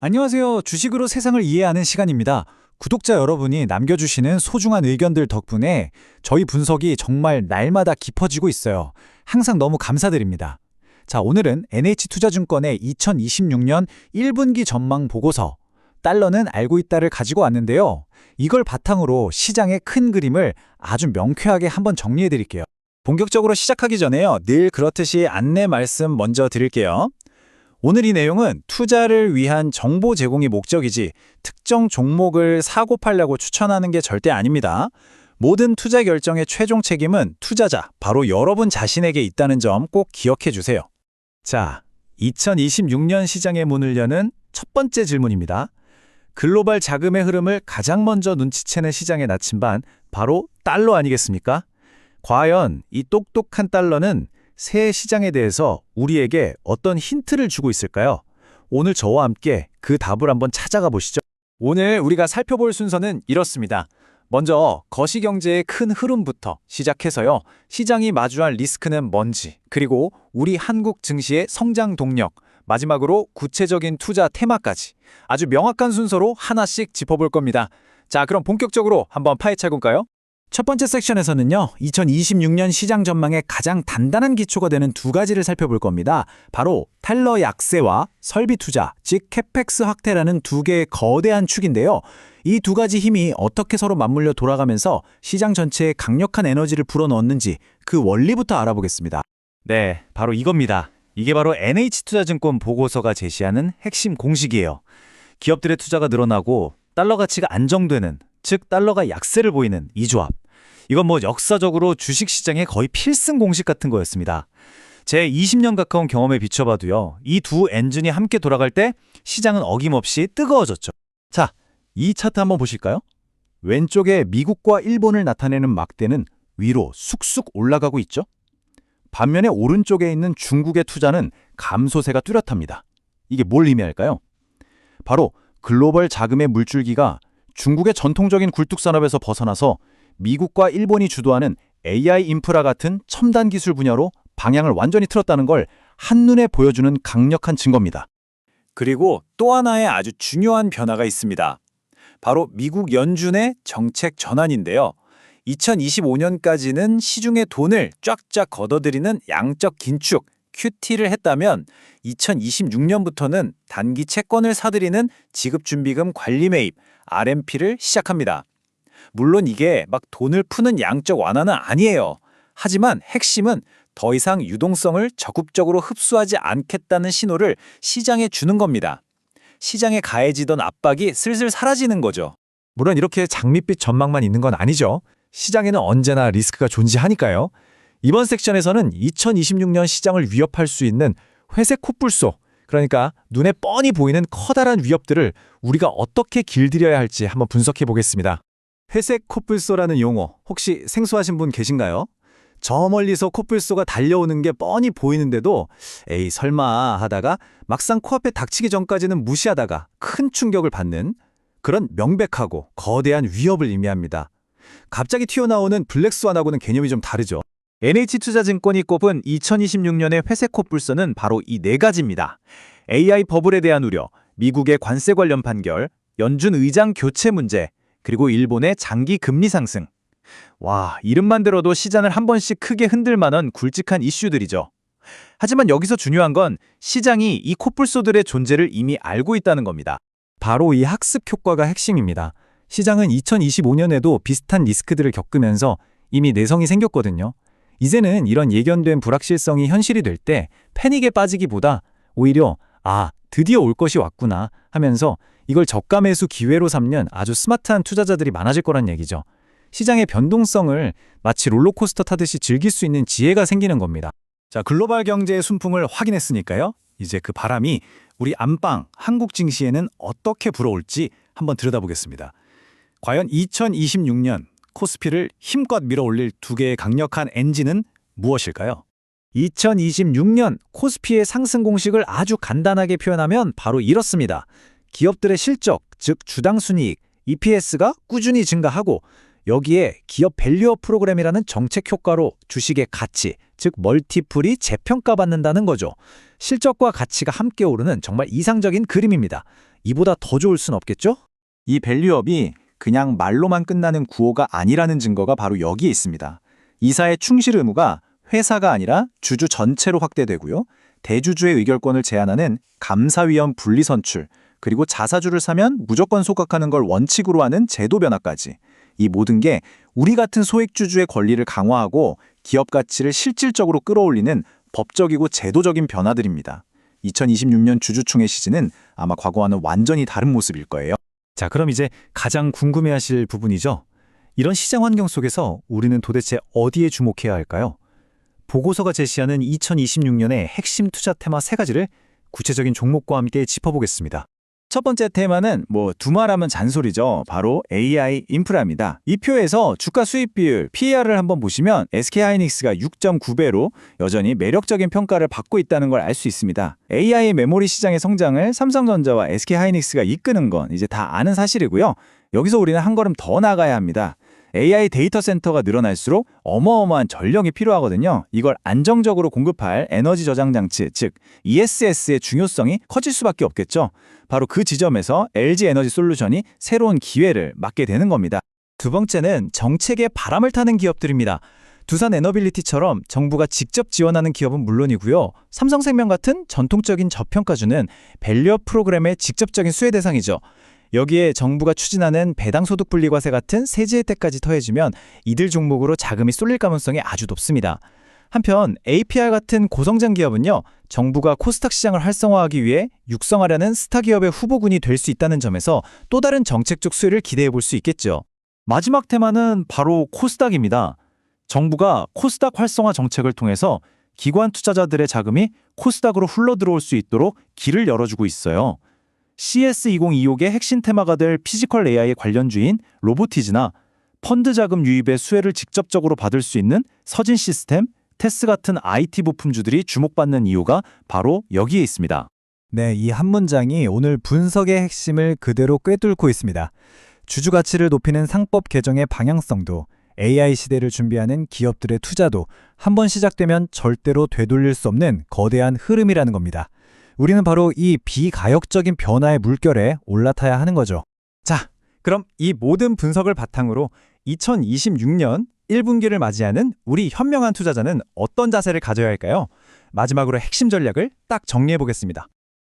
안녕하세요. 주식으로 세상을 이해하는 시간입니다. 구독자 여러분이 남겨주시는 소중한 의견들 덕분에 저희 분석이 정말 날마다 깊어지고 있어요. 항상 너무 감사드립니다. 자, 오늘은 NH투자증권의 2026년 1분기 전망 보고서, 달러는 알고 있다를 가지고 왔는데요. 이걸 바탕으로 시장의 큰 그림을 아주 명쾌하게 한번 정리해 드릴게요. 본격적으로 시작하기 전에요. 늘 그렇듯이 안내 말씀 먼저 드릴게요. 오늘 이 내용은 투자를 위한 정보 제공이 목적이지 특정 종목을 사고 팔려고 추천하는 게 절대 아닙니다. 모든 투자 결정의 최종 책임은 투자자, 바로 여러분 자신에게 있다는 점 꼭 기억해 주세요. 자, 2026년 시장의 문을 여는 첫 번째 질문입니다. 글로벌 자금의 흐름을 가장 먼저 눈치채는 시장의 나침반, 바로 달러 아니겠습니까? 과연 이 똑똑한 달러는 새 시장에 대해서 우리에게 어떤 힌트를 주고 있을까요? 오늘 저와 함께 그 답을 한번 찾아가 보시죠. 오늘 우리가 살펴볼 순서는 이렇습니다. 먼저 거시경제의 큰 흐름부터 시작해서요. 시장이 마주할 리스크는 뭔지, 그리고 우리 한국 증시의 성장 동력, 마지막으로 구체적인 투자 테마까지 아주 명확한 순서로 하나씩 짚어볼 겁니다. 자, 그럼 본격적으로 한번 파헤쳐 볼까요? 첫 번째 섹션에서는요, 2026년 시장 전망의 가장 단단한 기초가 되는 두 가지를 살펴볼 겁니다. 바로 달러 약세와 설비 투자, 즉 캐펙스 확대라는 두 개의 거대한 축인데요. 이 두 가지 힘이 어떻게 서로 맞물려 돌아가면서 시장 전체에 강력한 에너지를 불어넣었는지 그 원리부터 알아보겠습니다. 네, 바로 이겁니다. 이게 바로 NH투자증권 보고서가 제시하는 핵심 공식이에요. 기업들의 투자가 늘어나고 달러 가치가 안정되는, 즉 달러가 약세를 보이는 이 조합. 이건 역사적으로 주식시장의 거의 필승 공식 같은 거였습니다. 제 20년 가까운 경험에 비춰봐도요. 이 두 엔진이 함께 돌아갈 때 시장은 어김없이 뜨거워졌죠. 자, 이 차트 한번 보실까요? 왼쪽에 미국과 일본을 나타내는 막대는 위로 쑥쑥 올라가고 있죠. 반면에 오른쪽에 있는 중국의 투자는 감소세가 뚜렷합니다. 이게 뭘 의미할까요? 바로 글로벌 자금의 물줄기가 중국의 전통적인 굴뚝산업에서 벗어나서 미국과 일본이 주도하는 AI 인프라 같은 첨단 기술 분야로 방향을 완전히 틀었다는 걸 한눈에 보여주는 강력한 증거입니다. 그리고 또 하나의 아주 중요한 변화가 있습니다. 바로 미국 연준의 정책 전환인데요. 2025년까지는 시중에 돈을 쫙쫙 걷어들이는 양적 긴축, QT를 했다면 2026년부터는 단기 채권을 사들이는 지급준비금 관리 매입, RMP를 시작합니다. 물론 이게 막 돈을 푸는 양적 완화는 아니에요. 하지만 핵심은 더 이상 유동성을 적극적으로 흡수하지 않겠다는 신호를 시장에 주는 겁니다. 시장에 가해지던 압박이 슬슬 사라지는 거죠. 물론 이렇게 장밋빛 전망만 있는 건 아니죠. 시장에는 언제나 리스크가 존재하니까요. 이번 섹션에서는 2026년 시장을 위협할 수 있는 회색 코뿔소, 그러니까 눈에 뻔히 보이는 커다란 위협들을 우리가 어떻게 길들여야 할지 한번 분석해 보겠습니다. 회색 코뿔소라는 용어 혹시 생소하신 분 계신가요? 저 멀리서 코뿔소가 달려오는 게 뻔히 보이는데도 에이 설마 하다가 막상 코앞에 닥치기 전까지는 무시하다가 큰 충격을 받는 그런 명백하고 거대한 위협을 의미합니다. 갑자기 튀어나오는 블랙스완하고는 개념이 좀 다르죠. NH투자증권이 꼽은 2026년의 회색 코뿔소는 바로 이 네 가지입니다. AI 버블에 대한 우려, 미국의 관세 관련 판결, 연준 의장 교체 문제, 그리고 일본의 장기 금리 상승. 와, 이름만 들어도 시장을 한 번씩 크게 흔들 만한 굵직한 이슈들이죠. 하지만 여기서 중요한 건 시장이 이 코뿔소들의 존재를 이미 알고 있다는 겁니다. 바로 이 학습 효과가 핵심입니다. 시장은 2025년에도 비슷한 리스크들을 겪으면서 이미 내성이 생겼거든요. 이제는 이런 예견된 불확실성이 현실이 될 때 패닉에 빠지기보다 오히려 드디어 올 것이 왔구나 하면서 이걸 저가 매수 기회로 삼는 아주 스마트한 투자자들이 많아질 거란 얘기죠. 시장의 변동성을 마치 롤러코스터 타듯이 즐길 수 있는 지혜가 생기는 겁니다. 자, 글로벌 경제의 순풍을 확인했으니까요. 이제 그 바람이 우리 안방 한국 증시에는 어떻게 불어올지 한번 들여다보겠습니다. 과연 2026년 코스피를 힘껏 밀어올릴 두 개의 강력한 엔진은 무엇일까요? 2026년 코스피의 상승 공식을 아주 간단하게 표현하면 바로 이렇습니다. 기업들의 실적, 즉 주당 순이익, EPS가 꾸준히 증가하고 여기에 기업 밸류업 프로그램이라는 정책 효과로 주식의 가치, 즉 멀티플이 재평가받는다는 거죠. 실적과 가치가 함께 오르는 정말 이상적인 그림입니다. 이보다 더 좋을 순 없겠죠? 이 밸류업이 그냥 말로만 끝나는 구호가 아니라는 증거가 바로 여기에 있습니다. 이사의 충실 의무가 회사가 아니라 주주 전체로 확대되고요. 대주주의 의결권을 제한하는 감사위원 분리 선출, 그리고 자사주를 사면 무조건 소각하는 걸 원칙으로 하는 제도 변화까지. 이 모든 게 우리 같은 소액주주의 권리를 강화하고 기업 가치를 실질적으로 끌어올리는 법적이고 제도적인 변화들입니다. 2026년 주주총회 시즌은 아마 과거와는 완전히 다른 모습일 거예요. 자, 그럼 이제 가장 궁금해하실 부분이죠. 이런 시장 환경 속에서 우리는 도대체 어디에 주목해야 할까요? 보고서가 제시하는 2026년의 핵심 투자 테마 3가지를 구체적인 종목과 함께 짚어보겠습니다. 첫 번째 테마는 두말하면 잔소리죠. 바로 AI 인프라입니다. 이 표에서 주가 수익 비율, PER을 한번 보시면 SK하이닉스가 6.9배로 여전히 매력적인 평가를 받고 있다는 걸 알 수 있습니다. AI 메모리 시장의 성장을 삼성전자와 SK하이닉스가 이끄는 건 이제 다 아는 사실이고요. 여기서 우리는 한 걸음 더 나가야 합니다. AI 데이터 센터가 늘어날수록 어마어마한 전력이 필요하거든요. 이걸 안정적으로 공급할 에너지 저장 장치, 즉 ESS의 중요성이 커질 수밖에 없겠죠. 바로 그 지점에서 LG 에너지 솔루션이 새로운 기회를 맞게 되는 겁니다. 두 번째는 정책의 바람을 타는 기업들입니다. 두산 에너빌리티처럼 정부가 직접 지원하는 기업은 물론이고요. 삼성생명 같은 전통적인 저평가주는 밸류업 프로그램의 직접적인 수혜 대상이죠. 여기에 정부가 추진하는 배당소득 분리과세 같은 세제 혜택까지 더해지면 이들 종목으로 자금이 쏠릴 가능성이 아주 높습니다. 한편 APR 같은 고성장 기업은요, 정부가 코스닥 시장을 활성화하기 위해 육성하려는 스타 기업의 후보군이 될 수 있다는 점에서 또 다른 정책적 수혜를 기대해 볼 수 있겠죠. 마지막 테마는 바로 코스닥입니다. 정부가 코스닥 활성화 정책을 통해서 기관 투자자들의 자금이 코스닥으로 흘러들어올 수 있도록 길을 열어주고 있어요. CS2025의 핵심 테마가 될 피지컬 AI 관련주인 로보티즈나 펀드 자금 유입의 수혜를 직접적으로 받을 수 있는 서진 시스템, 테스 같은 IT 부품주들이 주목받는 이유가 바로 여기에 있습니다. 네, 이 한 문장이 오늘 분석의 핵심을 그대로 꿰뚫고 있습니다. 주주 가치를 높이는 상법 개정의 방향성도 AI 시대를 준비하는 기업들의 투자도 한번 시작되면 절대로 되돌릴 수 없는 거대한 흐름이라는 겁니다. 우리는 바로 이 비가역적인 변화의 물결에 올라타야 하는 거죠. 자, 그럼 이 모든 분석을 바탕으로 2026년 1분기를 맞이하는 우리 현명한 투자자는 어떤 자세를 가져야 할까요? 마지막으로 핵심 전략을 딱 정리해 보겠습니다.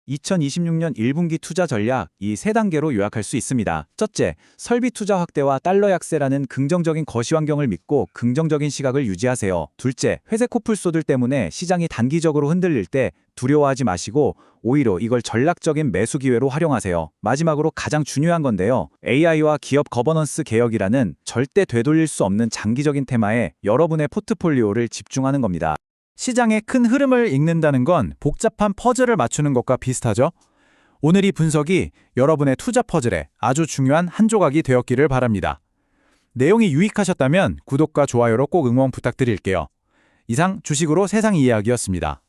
2026년 1분기 투자 전략 이 3단계로 요약할 수 있습니다. 첫째, 설비 투자 확대와 달러 약세라는 긍정적인 거시 환경을 믿고 긍정적인 시각을 유지하세요. 둘째, 회색 코뿔소들 때문에 시장이 단기적으로 흔들릴 때 두려워하지 마시고 오히려 이걸 전략적인 매수 기회로 활용하세요. 마지막으로 가장 중요한 건데요. AI와 기업 거버넌스 개혁이라는 절대 되돌릴 수 없는 장기적인 테마에 여러분의 포트폴리오를 집중하는 겁니다. 시장의 큰 흐름을 읽는다는 건 복잡한 퍼즐을 맞추는 것과 비슷하죠? 오늘 이 분석이 여러분의 투자 퍼즐에 아주 중요한 한 조각이 되었기를 바랍니다. 내용이 유익하셨다면 구독과 좋아요로 꼭 응원 부탁드릴게요. 이상 주식으로 세상 이야기였습니다.